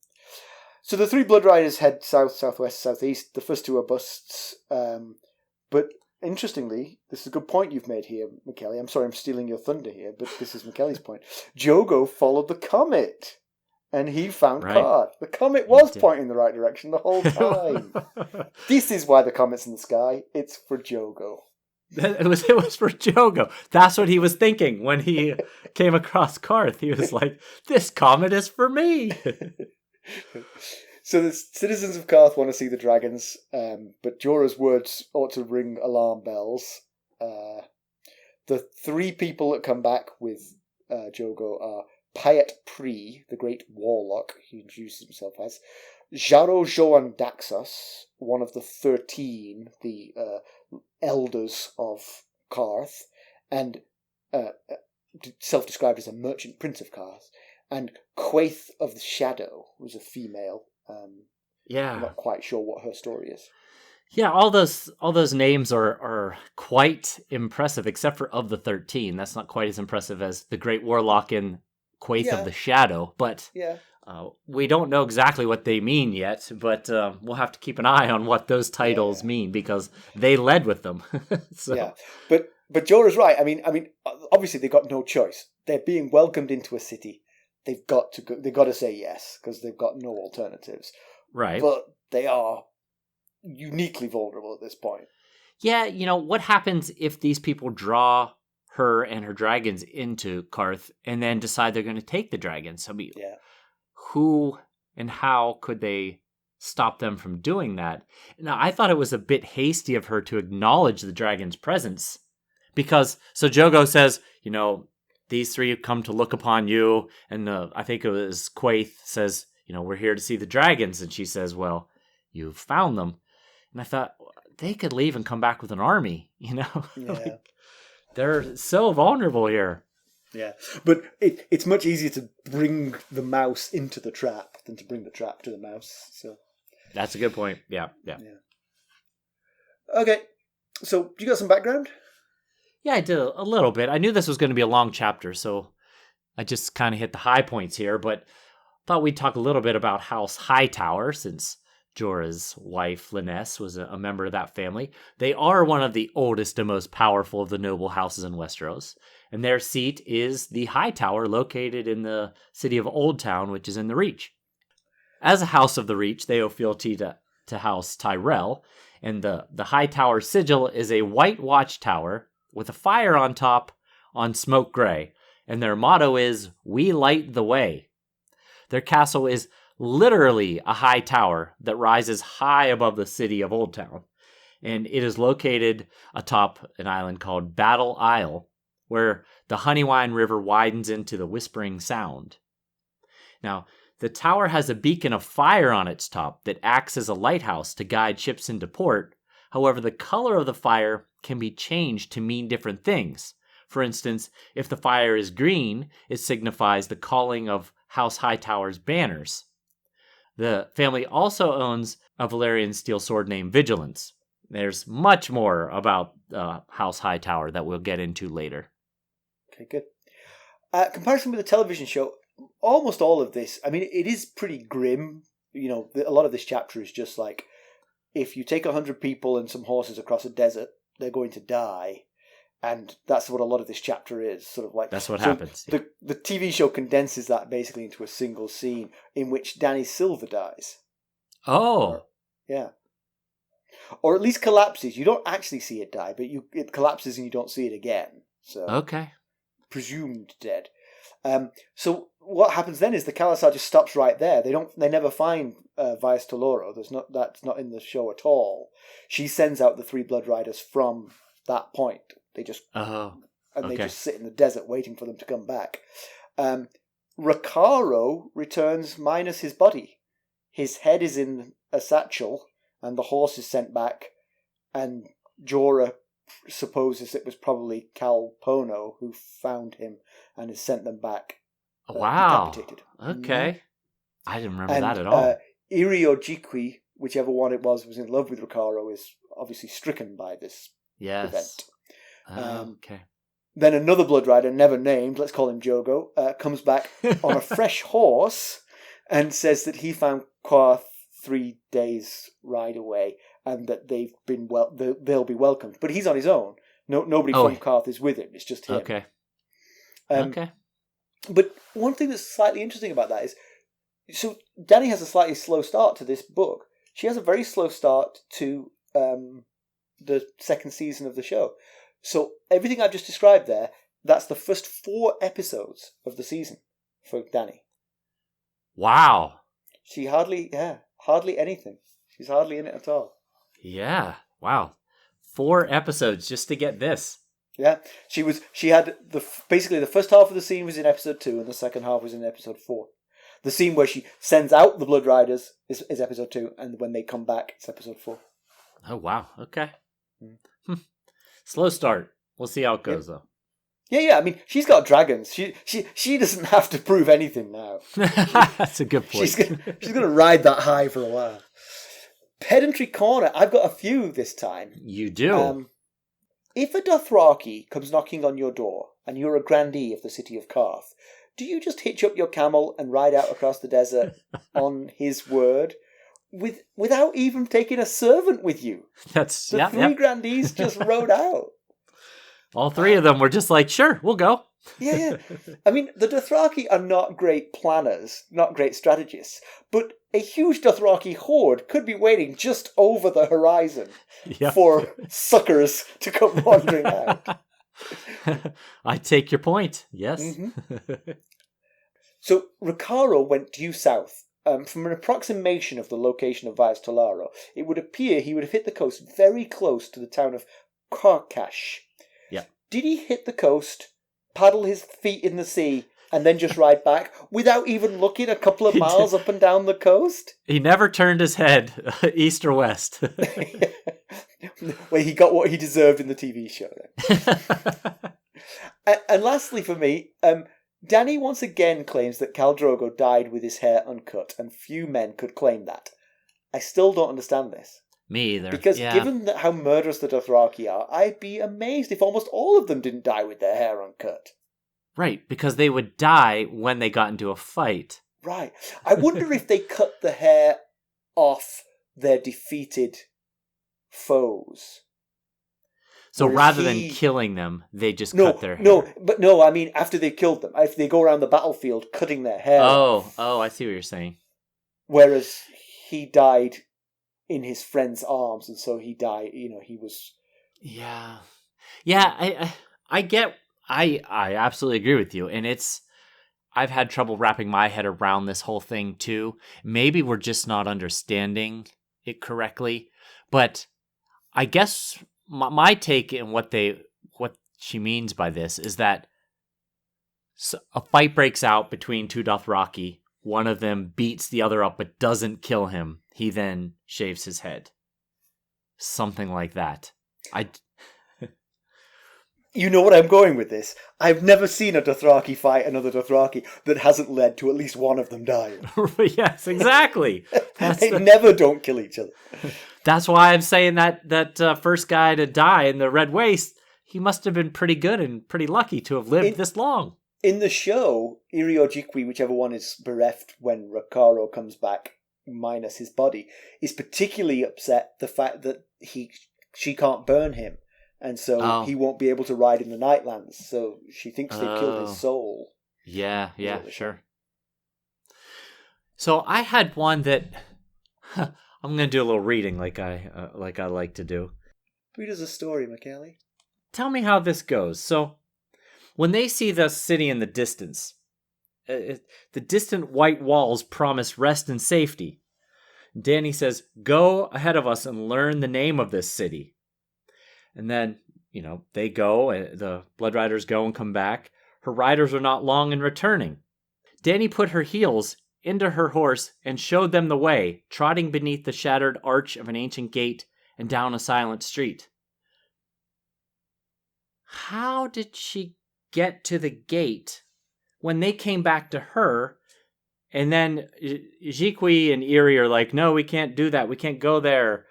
So the three Blood Riders head south, southwest, southeast. The first two are busts. But interestingly, this is a good point you've made here, Mackelly. I'm sorry I'm stealing your thunder here, but this is Mackelly's point. Drogo followed the comet, and he found Qarth. The comet was pointing in the right direction the whole time. This is why the comet's in the sky. It's for Drogo. It was for Drogo. That's what he was thinking when he came across Qarth. He was like, this comet is for me. So the citizens of Qarth want to see the dragons, but Jorah's words ought to ring alarm bells. The three people that come back with Drogo are Pyat Pri, the great warlock, he introduces himself as, Jaro Joan Daxos, one of the 13, the elders of Qarth, and self-described as a merchant prince of Qarth, and Quaith of the Shadow, who's a female. I'm not quite sure what her story is. Yeah, all those names are quite impressive, except for of the 13. That's not quite as impressive as the Great Warlock in Quaith of the Shadow, but Yeah. we don't know exactly what they mean yet, but we'll have to keep an eye on what those titles mean because they led with them. So. Yeah, but Jorah's right. I mean, obviously they've got no choice. They're being welcomed into a city. They've got to go. They've got to say yes because they've got no alternatives. Right. But they are uniquely vulnerable at this point. Yeah, what happens if these people draw her and her dragons into Qarth and then decide they're going to take the dragons? I mean, who and how could they stop them from doing that? Now, I thought it was a bit hasty of her to acknowledge the dragon's presence because, so Jogo says, these three have come to look upon you, and I think it was Quaith says, we're here to see the dragons, and she says, well, you've found them. And I thought, they could leave and come back with an army, Yeah. They're so vulnerable here. Yeah, but it's much easier to bring the mouse into the trap than to bring the trap to the mouse. So that's a good point. Yeah. Okay, so you got some background? Yeah, I did a little bit. I knew this was going to be a long chapter, so I just kind of hit the high points here, but thought we'd talk a little bit about House Hightower, since Jorah's wife, Lynesse, was a member of that family. They are one of the oldest and most powerful of the noble houses in Westeros, and their seat is the Hightower, located in the city of Oldtown, which is in the Reach. As a House of the Reach, they owe fealty to House Tyrell, and the Hightower sigil is a white watchtower with a fire on top on smoke gray, and their motto is, "We light the way." Their castle is literally a high tower that rises high above the city of Oldtown, and it is located atop an island called Battle Isle, where the Honeywine River widens into the Whispering Sound. Now, the tower has a beacon of fire on its top that acts as a lighthouse to guide ships into port. However, the color of the fire can be changed to mean different things. For instance, if the fire is green, it signifies the calling of House Hightower's banners. The family also owns a Valyrian steel sword named Vigilance. There's much more about House Hightower that we'll get into later. Okay, good. Comparison with the television show, almost all of this, I mean, it is pretty grim. A lot of this chapter is just like, if you take 100 people and some horses across a desert, they're going to die. And that's what a lot of this chapter is. Sort of like that's what happens. The TV show condenses that basically into a single scene in which Dany Silver dies. Oh. Yeah. Or at least collapses. You don't actually see it die, but it collapses and you don't see it again. So okay. Presumed dead. So what happens then is the Khalasar just stops right there. They never find Vias Toloro. That's not in the show at all. She sends out the 3 Blood Riders from that point. They just they just sit in the desert waiting for them to come back. Rakaro returns minus his body. His head is in a satchel, and the horse is sent back. And Jorah supposes it was probably Cal Pono who found him and has sent them back. Wow. Decapitated. Okay. I didn't remember that at all. Iri or Jikwi, whichever one it was in love with Rakaro, is obviously stricken by this event. Okay. Then another Blood Rider, never named, let's call him Jogo, comes back on a fresh horse and says that he found Qarth 3 days' ride away and that they'll be welcomed. But he's on his own. Nobody from Qarth is with him. It's just him. Okay. But one thing that's slightly interesting about that is, so Dany has a slightly slow start to this book. She has a very slow start to the second season of the show. So everything I've just described there, that's the first 4 episodes of the season for Dany. Wow. She hardly anything. She's hardly in it at all. Yeah. Wow. 4 episodes just to get this. Yeah. She had basically the first half of the scene was in episode 2 and the second half was in episode 4. The scene where she sends out the Blood Riders is episode 2, and when they come back, it's episode 4. Oh, wow. Okay. Slow start. We'll see how it goes, though. Yeah. I mean, she's got dragons. She doesn't have to prove anything now. That's a good point. She's going to ride that high for a while. Pedantry corner. I've got a few this time. You do. If a Dothraki comes knocking on your door and you're a grandee of the city of Qarth, do you just hitch up your camel and ride out across the desert on his word without even taking a servant with you? The three grandees just rode out. All three of them were just like, sure, we'll go. Yeah. I mean, the Dothraki are not great planners, not great strategists, but a huge Dothraki horde could be waiting just over the horizon for suckers to come wandering out. I take your point, yes. Mm-hmm. So Ricardo went due south. From an approximation of the location of Vias Tolaro, it would appear he would have hit the coast very close to the town of Carcash. Yeah. Did he hit the coast, paddle his feet in the sea, and then just ride back without even looking a couple of miles up and down the coast? He never turned his head east or west. Well, he got what he deserved in the TV show then. And lastly for me, Dany once again claims that Khal Drogo died with his hair uncut, and few men could claim that. I still don't understand this. Me either. Because given how murderous the Dothraki are, I'd be amazed if almost all of them didn't die with their hair uncut. Right, because they would die when they got into a fight. Right. I wonder if they cut the hair off their defeated foes. So rather than killing them, they just cut their hair. No, I mean after they killed them. If they go around the battlefield cutting their hair off. Oh, I see what you're saying. Whereas he died in his friend's arms, and so he died, he was... Yeah, I absolutely agree with you, and I've had trouble wrapping my head around this whole thing too. Maybe we're just not understanding it correctly, but I guess my take in what she means by this is that a fight breaks out between two Dothraki. One of them beats the other up but doesn't kill him. He then shaves his head. Something like that. You know what I'm going with this? I've never seen a Dothraki fight another Dothraki that hasn't led to at least one of them dying. Yes, exactly. They never don't kill each other. That's why I'm saying that first guy to die in the Red Waste, he must have been pretty good and pretty lucky to have lived this long. In the show, Iri or Jikwi, whichever one is bereft when Rakaro comes back, minus his body, is particularly upset the fact that she can't burn him. And so he won't be able to ride in the Nightlands. So she thinks they killed his soul. Yeah, sure. So I had one that I'm going to do a little reading like I like to do. Read us a story, Mackelly. Tell me how this goes. So when they see the city in the distance, the distant white walls promise rest and safety. Dany says, "Go ahead of us and learn the name of this city." And then, they go, the Blood Riders go and come back. Her riders are not long in returning. Dany put her heels into her horse and showed them the way, trotting beneath the shattered arch of an ancient gate and down a silent street. How did she get to the gate when they came back to her? And then Jikwi and Iri are like, no, we can't do that. We can't go there.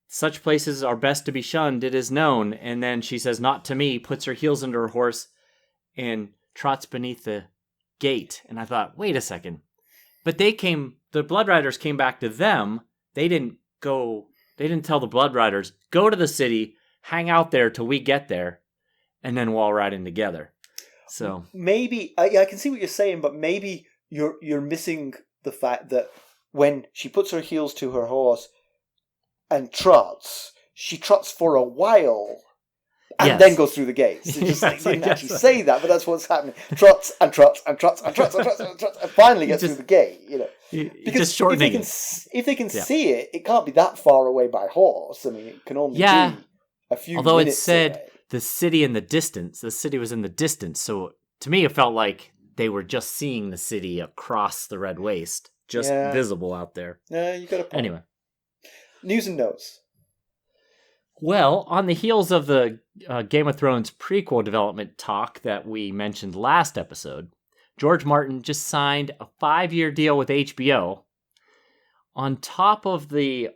Such places are best to be shunned, it is known. And then she says, not to me, puts her heels into her horse and trots beneath the gate. And I thought, wait a second. But the Blood Riders came back to them. They didn't tell the Blood Riders, go to the city, hang out there till we get there, and then we'll all ride in together. So maybe, I can see what you're saying, but maybe you're missing the fact that when she puts her heels to her horse, and she trots for a while and then goes through the gates. They didn't actually say that, but that's what's happening. Trots and trots and trots and trots and trots and trots and finally gets through the gate, Because just shortening if they can see it, it can't be that far away by horse. I mean, it can only be a few Although minutes it said away. The city was in the distance. So to me, it felt like they were just seeing the city across the Red Waste, just visible out there. Yeah, you got a point. Anyway. News and notes. Well, on the heels of the Game of Thrones prequel development talk that we mentioned last episode, George Martin just signed a 5-year deal with HBO. On top of the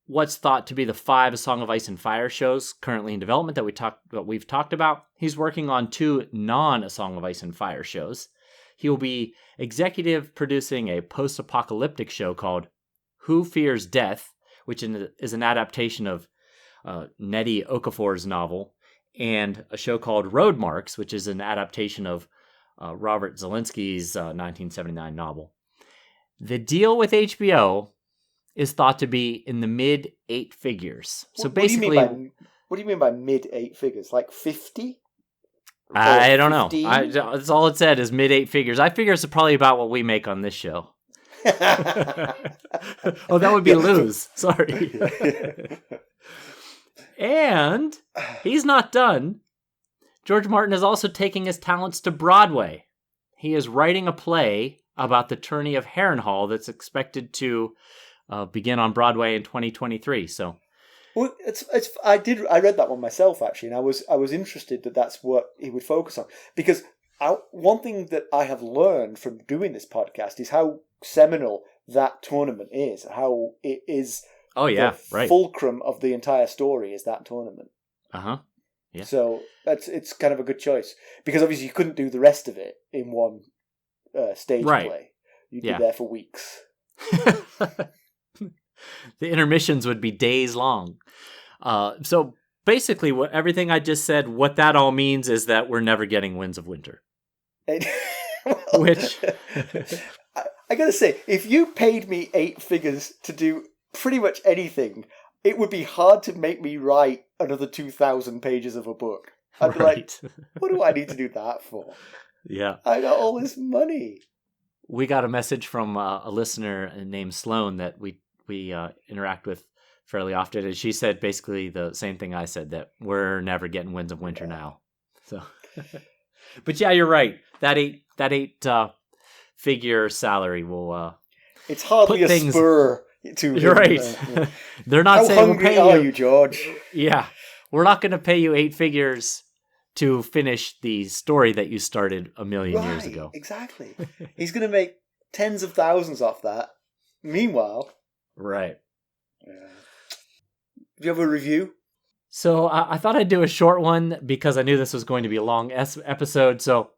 what's thought to be the 5 A Song of Ice and Fire shows currently in development that we've talked about. He's working on 2 non-A Song of Ice and Fire shows. He will be executive producing a post-apocalyptic show called Who Fears Death, which is an adaptation of Nnedi Okofor's novel, and a show called Road Marks, which is an adaptation of Robert Zielinski's 1979 novel. The deal with HBO is thought to be in the mid 8 figures. So basically, what do you mean by mid 8 figures? Like 50? I don't know. That's all it said is mid 8 figures. I figure it's probably about what we make on this show. Oh, that would be lose. Sorry. And he's not done. George Martin is also taking his talents to Broadway. He is writing a play about the tourney of Harrenhal that's expected to begin on Broadway in 2023. So, well, I read that one myself actually, and I was interested that that's what he would focus on, because one thing that I have learned from doing this podcast is how seminal that tournament is, how it is. Oh yeah, right. Fulcrum of the entire story is that tournament. Yeah. So it's kind of a good choice, because obviously you couldn't do the rest of it in one stage play. You'd be there for weeks. The intermissions would be days long. So basically, everything I just said, what that all means is that we're never getting Winds of Winter. Which I gotta say, if you paid me 8 figures to do pretty much anything, it would be hard to make me write another 2,000 pages of a book. I'd be like, what do I need to do that for? Yeah. I got all this money. We got a message from a listener named Sloan that we interact with fairly often, and she said basically the same thing I said, that we're never getting Winds of Winter now. So, but yeah, you're right. That eight figure salary will. It's hardly a spur to. You're right. They're not saying how hungry are you, George? Yeah, we're not going to pay you 8 figures to finish the story that you started a million years ago. Exactly. He's going to make tens of thousands off that. Meanwhile. Right. Yeah. Do you have a review? So I thought I'd do a short one because I knew this was going to be a long episode. So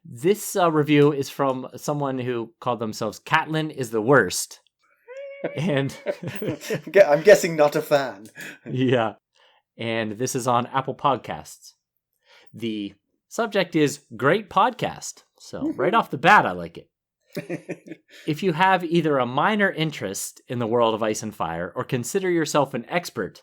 this review is from someone who called themselves Catelyn is the worst. And I'm guessing not a fan. Yeah. And this is on Apple Podcasts. The subject is great podcast. So right off the bat, I like it. If you have either a minor interest in the world of Ice and Fire or consider yourself an expert,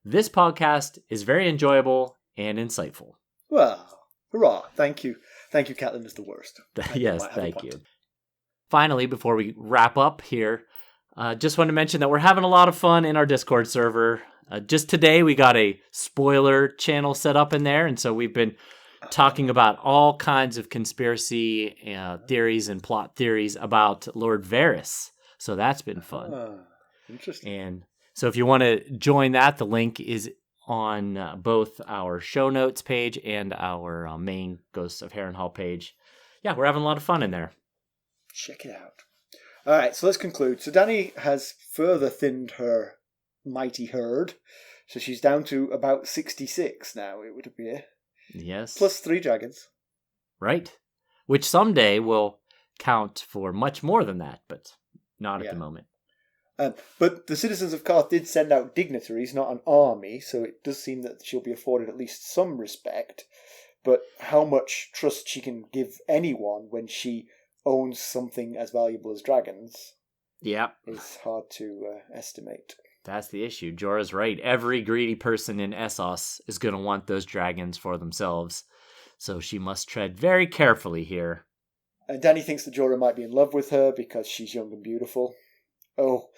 this podcast is very enjoyable and insightful. Well, hurrah. Thank you. Thank you, Catelyn is the worst. Yes, thank you. Finally, before we wrap up here, just want to mention that we're having a lot of fun in our Discord server. Just today, we got a spoiler channel set up in there, and so we've been talking about all kinds of conspiracy theories and plot theories about Lord Varys. So that's been fun. Interesting. And so if you want to join that, the link is on both our show notes page and our main Ghosts of Harrenhal page. Yeah, we're having a lot of fun in there. Check it out. All right, so let's conclude. So Dany has further thinned her mighty herd. So she's down to about 66 now, it would appear. Yes. Plus 3 dragons. Right. Which someday will count for much more than that, but not at the moment. But the citizens of Qarth did send out dignitaries, not an army, so it does seem that she'll be afforded at least some respect. But how much trust she can give anyone when she owns something as valuable as dragons is hard to estimate. That's the issue. Jorah's right. Every greedy person in Essos is going to want those dragons for themselves. So she must tread very carefully here. And Dany thinks that Jorah might be in love with her because she's young and beautiful. Oh,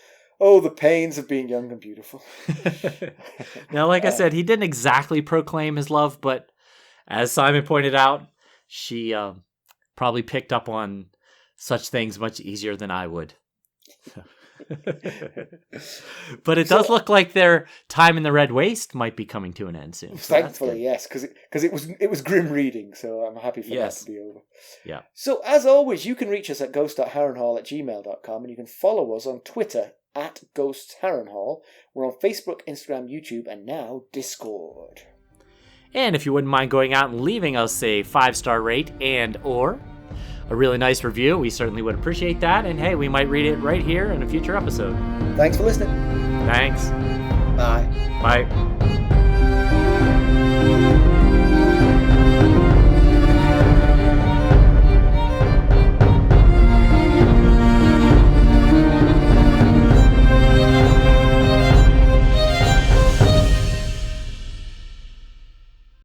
the pains of being young and beautiful. Now, like I said, he didn't exactly proclaim his love, but as Simon pointed out, she probably picked up on such things much easier than I would. But it does look like their time in the Red Waste might be coming to an end soon. So thankfully, yes, because it was grim reading, so I'm happy for that to be over. Yeah. So as always, you can reach us at ghost.harrenhal@gmail.com, and you can follow us on Twitter at Ghosts Harrenhal. We're on Facebook, Instagram, YouTube, and now Discord. And if you wouldn't mind going out and leaving us a 5-star rate and or a really nice review, we certainly would appreciate that. And hey, we might read it right here in a future episode. Thanks for listening. Thanks. Bye. Bye.